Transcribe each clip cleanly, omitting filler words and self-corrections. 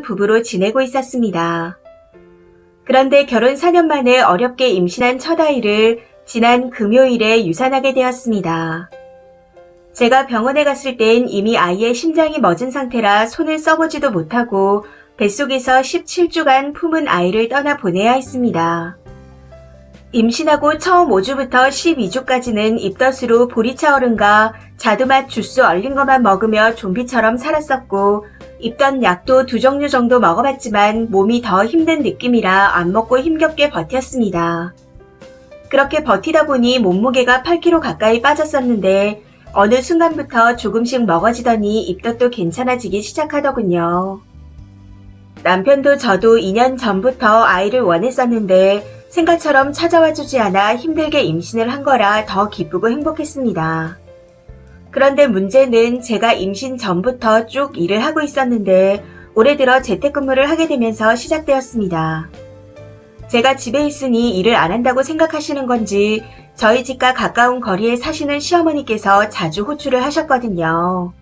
부부로 지내고 있었습니다. 그런데 결혼 4년 만에 어렵게 임신한 첫 아이를 지난 금요일에 유산하게 되었습니다. 제가 병원에 갔을 땐 이미 아이의 심장이 멎은 상태라 손을 써보지도 못하고 뱃속에서 17주간 품은 아이를 떠나보내야 했습니다. 임신하고 처음 5주부터 12주까지는 입덧으로 보리차 얼음과 자두맛 주스 얼린 것만 먹으며 좀비처럼 살았었고 입덧 약도 2종류 정도 먹어봤지만 몸이 더 힘든 느낌이라 안 먹고 힘겹게 버텼습니다. 그렇게 버티다 보니 몸무게가 8kg 가까이 빠졌었는데 어느 순간부터 조금씩 먹어지더니 입덧도 괜찮아지기 시작하더군요. 남편도 저도 2년 전부터 아이를 원했었는데 생각처럼 찾아와주지 않아 힘들게 임신을 한 거라 더 기쁘고 행복했습니다. 그런데 문제는 제가 임신 전부터 쭉 일을 하고 있었는데 올해 들어 재택근무를 하게 되면서 시작되었습니다. 제가 집에 있으니 일을 안 한다고 생각하시는 건지 저희 집과 가까운 거리에 사시는 시어머니께서 자주 호출을 하셨거든요.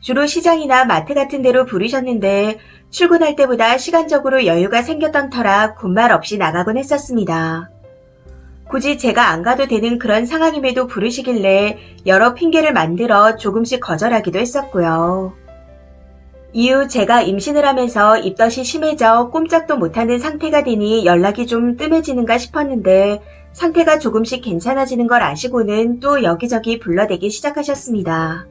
주로 시장이나 마트 같은 데로 부르셨는데 출근할 때보다 시간적으로 여유가 생겼던 터라 군말 없이 나가곤 했었습니다. 굳이 제가 안 가도 되는 그런 상황임에도 부르시길래 여러 핑계를 만들어 조금씩 거절하기도 했었고요. 이후 제가 임신을 하면서 입덧이 심해져 꼼짝도 못하는 상태가 되니 연락이 좀 뜸해지는가 싶었는데 상태가 조금씩 괜찮아지는 걸 아시고는 또 여기저기 불러대기 시작하셨습니다.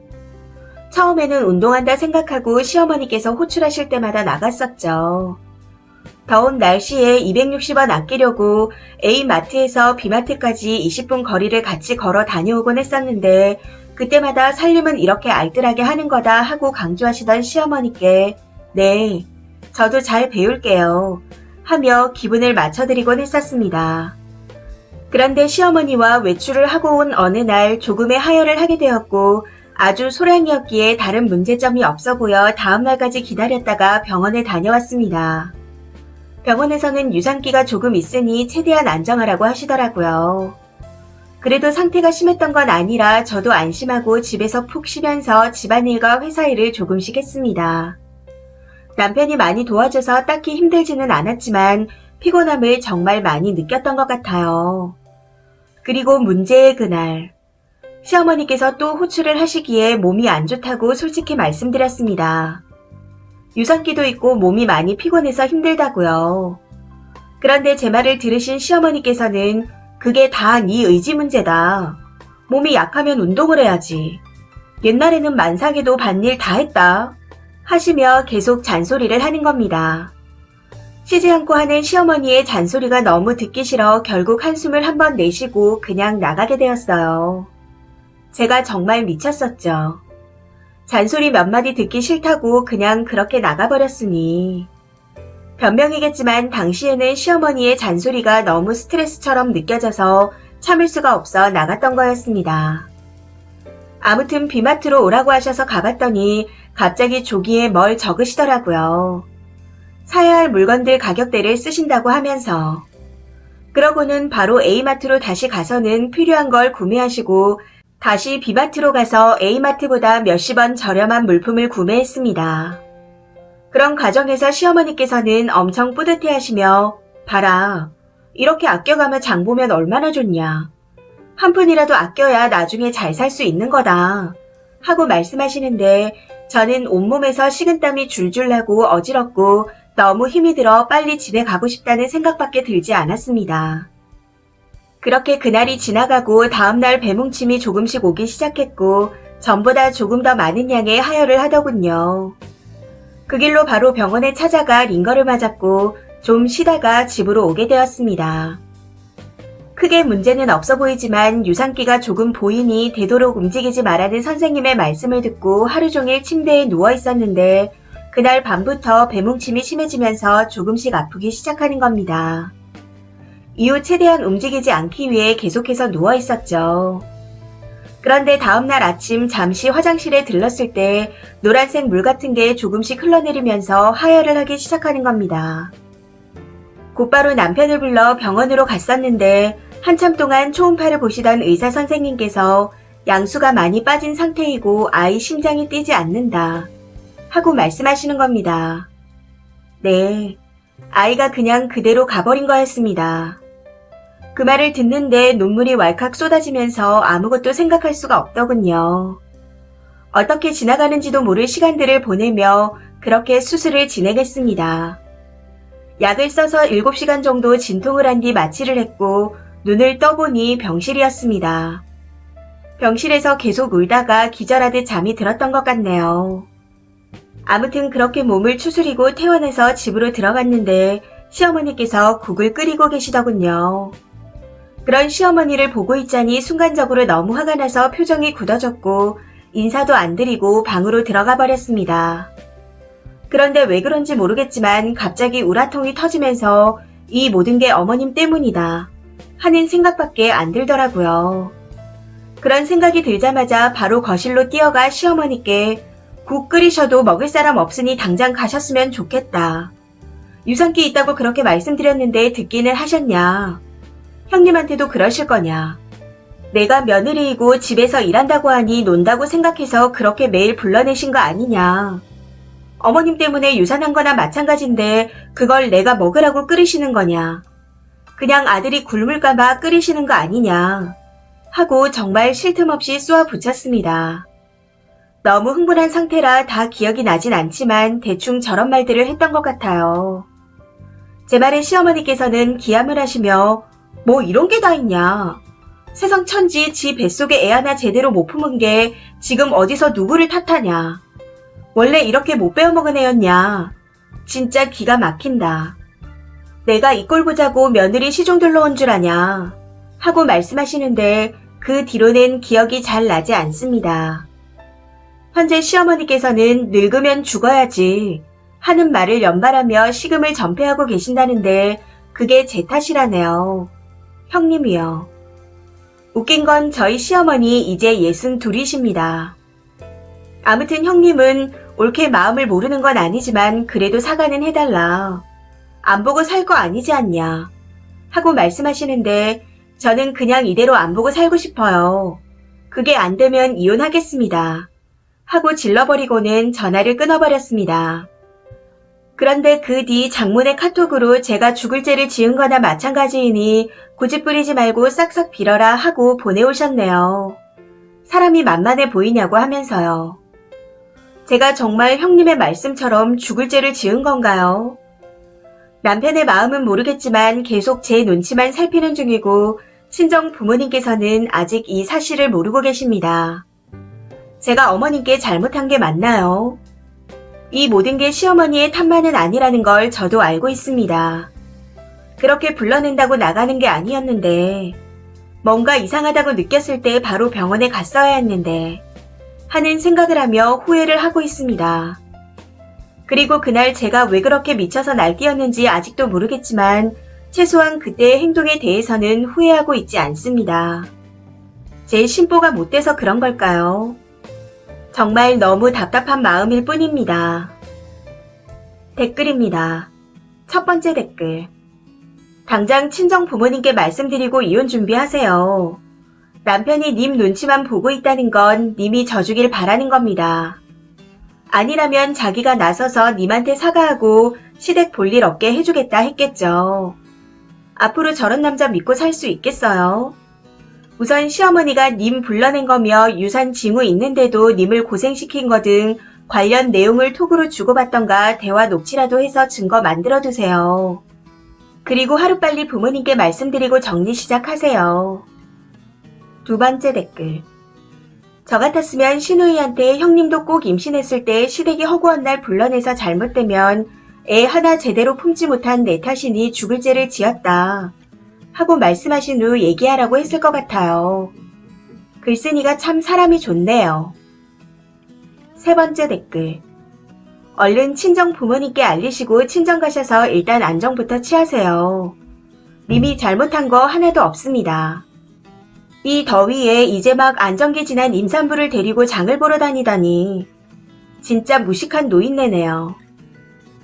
처음에는 운동한다 생각하고 시어머니께서 호출하실 때마다 나갔었죠. 더운 날씨에 260원 아끼려고 A마트에서 B마트까지 20분 거리를 같이 걸어 다녀오곤 했었는데 그때마다 살림은 이렇게 알뜰하게 하는 거다 하고 강조하시던 시어머니께 네, 저도 잘 배울게요 하며 기분을 맞춰드리곤 했었습니다. 그런데 시어머니와 외출을 하고 온 어느 날 조금의 하혈을 하게 되었고 아주 소량이었기에 다른 문제점이 없어 보여 다음 날까지 기다렸다가 병원에 다녀왔습니다. 병원에서는 유산기가 조금 있으니 최대한 안정하라고 하시더라고요. 그래도 상태가 심했던 건 아니라 저도 안심하고 집에서 푹 쉬면서 집안일과 회사 일을 조금씩 했습니다. 남편이 많이 도와줘서 딱히 힘들지는 않았지만 피곤함을 정말 많이 느꼈던 것 같아요. 그리고 문제의 그날, 시어머니께서 또 호출을 하시기에 몸이 안 좋다고 솔직히 말씀드렸습니다. 유산기도 있고 몸이 많이 피곤해서 힘들다고요. 그런데 제 말을 들으신 시어머니께서는 그게 다 네 의지 문제다. 몸이 약하면 운동을 해야지. 옛날에는 만삭에도 밭일 다 했다. 하시며 계속 잔소리를 하는 겁니다. 쉬지 않고 하는 시어머니의 잔소리가 너무 듣기 싫어 결국 한숨을 한번 내쉬고 그냥 나가게 되었어요. 제가 정말 미쳤었죠. 잔소리 몇 마디 듣기 싫다고 그냥 그렇게 나가버렸으니. 변명이겠지만 당시에는 시어머니의 잔소리가 너무 스트레스처럼 느껴져서 참을 수가 없어 나갔던 거였습니다. 아무튼 B마트로 오라고 하셔서 가봤더니 갑자기 조기에 뭘 적으시더라고요. 사야 할 물건들 가격대를 쓰신다고 하면서. 그러고는 바로 A마트로 다시 가서는 필요한 걸 구매하시고 다시 B마트로 가서 A마트보다 몇십 원 저렴한 물품을 구매했습니다. 그런 과정에서 시어머니께서는 엄청 뿌듯해하시며 봐라, 이렇게 아껴가며 장 보면 얼마나 좋냐. 한 푼이라도 아껴야 나중에 잘 살 수 있는 거다 하고 말씀하시는데 저는 온몸에서 식은땀이 줄줄 나고 어지럽고 너무 힘이 들어 빨리 집에 가고 싶다는 생각밖에 들지 않았습니다. 그렇게 그날이 지나가고 다음날 배뭉침이 조금씩 오기 시작했고 전보다 조금 더 많은 양의 하혈을 하더군요. 그 길로 바로 병원에 찾아가 링거를 맞았고 좀 쉬다가 집으로 오게 되었습니다. 크게 문제는 없어 보이지만 유산기가 조금 보이니 되도록 움직이지 말라는 선생님의 말씀을 듣고 하루 종일 침대에 누워 있었는데 그날 밤부터 배뭉침이 심해지면서 조금씩 아프기 시작하는 겁니다. 이후 최대한 움직이지 않기 위해 계속해서 누워 있었죠. 그런데 다음날 아침 잠시 화장실에 들렀을 때 노란색 물 같은 게 조금씩 흘러내리면서 하혈을 하기 시작하는 겁니다. 곧바로 남편을 불러 병원으로 갔었는데 한참 동안 초음파를 보시던 의사 선생님께서 양수가 많이 빠진 상태이고 아이 심장이 뛰지 않는다 하고 말씀하시는 겁니다. 네, 아이가 그냥 그대로 가버린 거였습니다. 그 말을 듣는데 눈물이 왈칵 쏟아지면서 아무것도 생각할 수가 없더군요. 어떻게 지나가는지도 모를 시간들을 보내며 그렇게 수술을 진행했습니다. 약을 써서 7시간 정도 진통을 한 뒤 마취를 했고 눈을 떠보니 병실이었습니다. 병실에서 계속 울다가 기절하듯 잠이 들었던 것 같네요. 아무튼 그렇게 몸을 추스리고 퇴원해서 집으로 들어갔는데 시어머니께서 국을 끓이고 계시더군요. 그런 시어머니를 보고 있자니 순간적으로 너무 화가 나서 표정이 굳어졌고 인사도 안 드리고 방으로 들어가 버렸습니다. 그런데 왜 그런지 모르겠지만 갑자기 우라통이 터지면서 이 모든 게 어머님 때문이다 하는 생각밖에 안 들더라고요. 그런 생각이 들자마자 바로 거실로 뛰어가 시어머니께 국 끓이셔도 먹을 사람 없으니 당장 가셨으면 좋겠다. 유산기 있다고 그렇게 말씀드렸는데 듣기는 하셨냐. 형님한테도 그러실 거냐. 내가 며느리이고 집에서 일한다고 하니 논다고 생각해서 그렇게 매일 불러내신 거 아니냐. 어머님 때문에 유산한 거나 마찬가지인데 그걸 내가 먹으라고 끓이시는 거냐. 그냥 아들이 굶을까봐 끓이시는 거 아니냐. 하고 정말 쉴 틈 없이 쏘아 붙였습니다. 너무 흥분한 상태라 다 기억이 나진 않지만 대충 저런 말들을 했던 것 같아요. 제 말에 시어머니께서는 기함을 하시며 뭐 이런 게 다 있냐. 세상 천지 지 뱃속에 애 하나 제대로 못 품은 게 지금 어디서 누구를 탓하냐. 원래 이렇게 못 배워먹은 애였냐. 진짜 기가 막힌다. 내가 이 꼴 보자고 며느리 시종들러 온 줄 아냐. 하고 말씀하시는데 그 뒤로는 기억이 잘 나지 않습니다. 현재 시어머니께서는 늙으면 죽어야지 하는 말을 연발하며 식음을 전폐하고 계신다는데 그게 제 탓이라네요. 형님이요. 웃긴 건 저희 시어머니 이제 62이십니다. 아무튼 형님은 옳게 마음을 모르는 건 아니지만 그래도 사과는 해달라. 안 보고 살 거 아니지 않냐. 하고 말씀하시는데 저는 그냥 이대로 안 보고 살고 싶어요. 그게 안 되면 이혼하겠습니다. 하고 질러버리고는 전화를 끊어버렸습니다. 그런데 그 뒤 장문의 카톡으로 제가 죽을 죄를 지은 거나 마찬가지이니 고집 부리지 말고 싹싹 빌어라 하고 보내오셨네요. 사람이 만만해 보이냐고 하면서요. 제가 정말 형님의 말씀처럼 죽을 죄를 지은 건가요? 남편의 마음은 모르겠지만 계속 제 눈치만 살피는 중이고 친정 부모님께서는 아직 이 사실을 모르고 계십니다. 제가 어머님께 잘못한 게 맞나요? 이 모든 게 시어머니의 탓만은 아니라는 걸 저도 알고 있습니다. 그렇게 불러낸다고 나가는 게 아니었는데 뭔가 이상하다고 느꼈을 때 바로 병원에 갔어야 했는데 하는 생각을 하며 후회를 하고 있습니다. 그리고 그날 제가 왜 그렇게 미쳐서 날뛰었는지 아직도 모르겠지만 최소한 그때의 행동에 대해서는 후회하고 있지 않습니다. 제 심보가 못돼서 그런 걸까요? 정말 너무 답답한 마음일 뿐입니다. 댓글입니다. 첫 번째 댓글. 당장 친정 부모님께 말씀드리고 이혼 준비하세요. 남편이 님 눈치만 보고 있다는 건 님이 져주길 바라는 겁니다. 아니라면 자기가 나서서 님한테 사과하고 시댁 볼 일 없게 해주겠다 했겠죠. 앞으로 저런 남자 믿고 살 수 있겠어요? 우선 시어머니가 님 불러낸 거며 유산 징후 있는데도 님을 고생시킨 거 등 관련 내용을 톡으로 주고받던가 대화 녹취라도 해서 증거 만들어두세요. 그리고 하루빨리 부모님께 말씀드리고 정리 시작하세요. 두 번째 댓글. 저 같았으면 시누이한테 형님도 꼭 임신했을 때 시댁이 허구한 날 불러내서 잘못되면 애 하나 제대로 품지 못한 내 탓이니 죽을 죄를 지었다 하고 말씀하신 후 얘기하라고 했을 것 같아요. 글쓴이가 참 사람이 좋네요. 세 번째 댓글. 얼른 친정 부모님께 알리시고 친정 가셔서 일단 안정부터 취하세요. 님이 잘못한 거 하나도 없습니다. 이 더위에 이제 막 안정기 지난 임산부를 데리고 장을 보러 다니다니 진짜 무식한 노인네네요.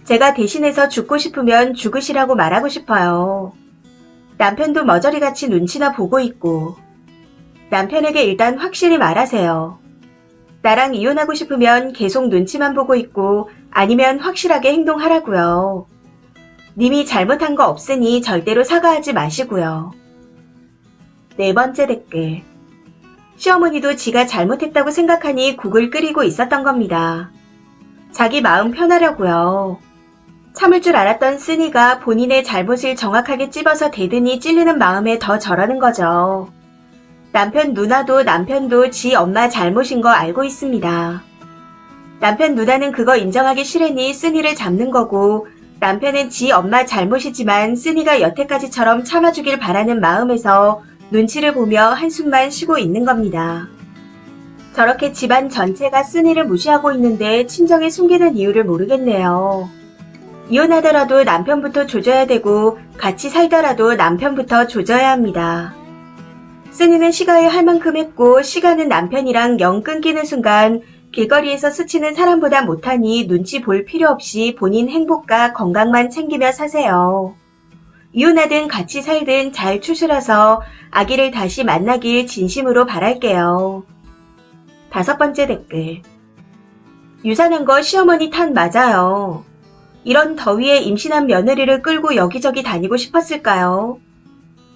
제가 대신해서 죽고 싶으면 죽으시라고 말하고 싶어요. 남편도 머저리같이 눈치나 보고 있고 남편에게 일단 확실히 말하세요. 나랑 이혼하고 싶으면 계속 눈치만 보고 있고 아니면 확실하게 행동하라고요. 님이 잘못한 거 없으니 절대로 사과하지 마시고요. 4번째 댓글. 시어머니도 지가 잘못했다고 생각하니 국을 끓이고 있었던 겁니다. 자기 마음 편하려고요. 참을 줄 알았던 쓰니가 본인의 잘못을 정확하게 찝어서 대드니 찔리는 마음에 더 저러는 거죠. 남편 누나도 남편도 지 엄마 잘못인 거 알고 있습니다. 남편 누나는 그거 인정하기 싫으니 쓰니를 잡는 거고, 남편은 지 엄마 잘못이지만 쓰니가 여태까지처럼 참아주길 바라는 마음에서 눈치를 보며 한숨만 쉬고 있는 겁니다. 저렇게 집안 전체가 쓰니를 무시하고 있는데 친정에 숨기는 이유를 모르겠네요. 이혼하더라도 남편부터 조져야 되고 같이 살더라도 남편부터 조져야 합니다. 쓰니는 시가에 할 만큼 했고 시가는 남편이랑 영 끊기는 순간 길거리에서 스치는 사람보다 못하니 눈치 볼 필요 없이 본인 행복과 건강만 챙기며 사세요. 이혼하든 같이 살든 잘 추스려서 아기를 다시 만나길 진심으로 바랄게요. 5번째 댓글. 유산한 거 시어머니 탓 맞아요. 이런 더위에 임신한 며느리를 끌고 여기저기 다니고 싶었을까요?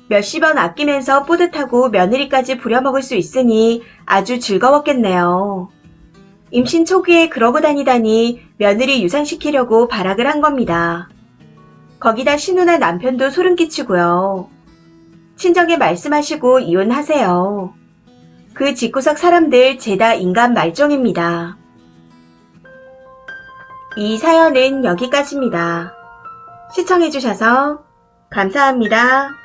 몇십원 아끼면서 뿌듯하고 며느리까지 부려먹을 수 있으니 아주 즐거웠겠네요. 임신 초기에 그러고 다니다니 며느리 유산시키려고 발악을 한 겁니다. 거기다 신우나 남편도 소름 끼치고요. 친정에 말씀하시고 이혼하세요. 그 집구석 사람들 죄다 인간 말종입니다. 이 사연은 여기까지입니다. 시청해주셔서 감사합니다.